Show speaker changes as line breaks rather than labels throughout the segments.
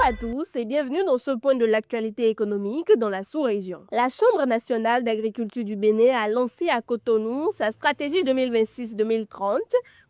à tous et bienvenue dans ce point de l'actualité économique dans la sous-région. La Chambre nationale d'agriculture du Bénin a lancé à Cotonou sa stratégie 2026-2030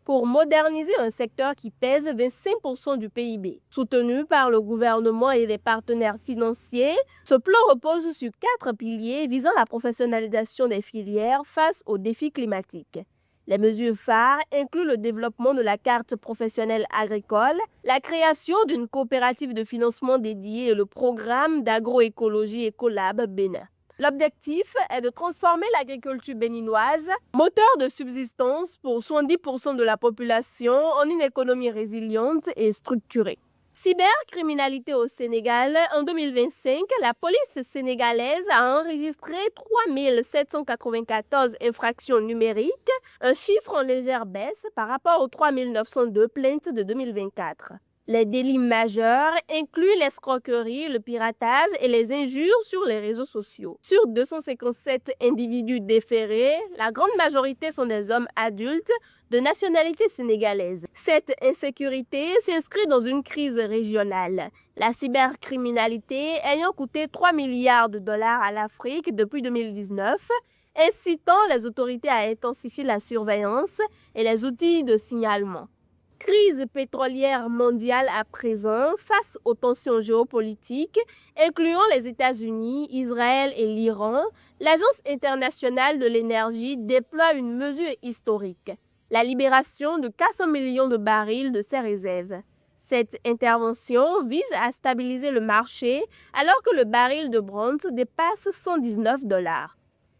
pour moderniser un secteur qui pèse 25% du PIB. Soutenu par le gouvernement et les partenaires financiers, ce plan repose sur 4 piliers visant la professionnalisation des filières face aux défis climatiques. Les mesures phares incluent le développement de la carte professionnelle agricole, la création d'une coopérative de financement dédiée et le programme d'agroécologie Ecolab Bénin. L'objectif est de transformer l'agriculture béninoise, moteur de subsistance pour 70% de la population, en une économie résiliente et structurée. Cybercriminalité au Sénégal. En 2025, la police sénégalaise a enregistré 3 794 infractions numériques, un chiffre en légère baisse par rapport aux 3 902 plaintes de 2024. Les délits majeurs incluent l'escroquerie, le piratage et les injures sur les réseaux sociaux. Sur 257 individus déférés, la grande majorité sont des hommes adultes de nationalité sénégalaise. Cette insécurité s'inscrit dans une crise régionale, la cybercriminalité ayant coûté 3 milliards de dollars à l'Afrique depuis 2019, incitant les autorités à intensifier la surveillance et les outils de signalement. Crise pétrolière mondiale à présent face aux tensions géopolitiques, incluant les États-Unis, Israël et l'Iran, l'Agence internationale de l'énergie déploie une mesure historique, la libération de 400 millions de barils de ses réserves. Cette intervention vise à stabiliser le marché alors que le baril de Brent dépasse 119 dollars.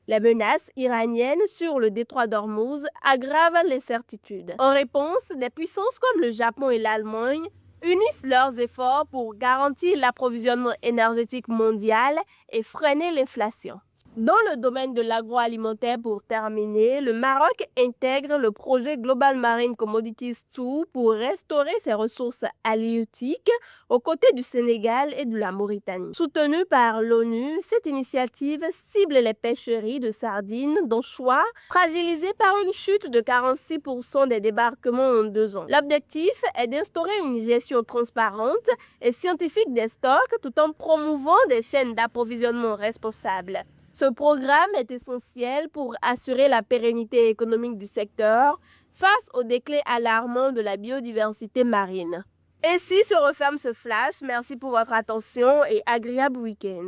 Les menaces iraniennes sur le détroit d'Ormuz aggravent l'incertitude. En réponse, des puissances comme le Japon et l'Allemagne unissent leurs efforts pour garantir l'approvisionnement énergétique mondial et freiner l'inflation. Dans le domaine de l'agroalimentaire, pour terminer, le Maroc intègre le projet Global Marine Commodities 2 pour restaurer ses ressources halieutiques aux côtés du Sénégal et de la Mauritanie. Soutenue par l'ONU, cette initiative cible les pêcheries de sardines d'anchois fragilisées par une chute de 46% des débarquements en 2 ans. L'objectif est d'instaurer une gestion transparente et scientifique des stocks tout en promouvant des chaînes d'approvisionnement responsables. Ce programme est essentiel pour assurer la pérennité économique du secteur face au déclin alarmant de la biodiversité marine. Ainsi se referme ce flash. Merci pour votre attention et agréable week-end.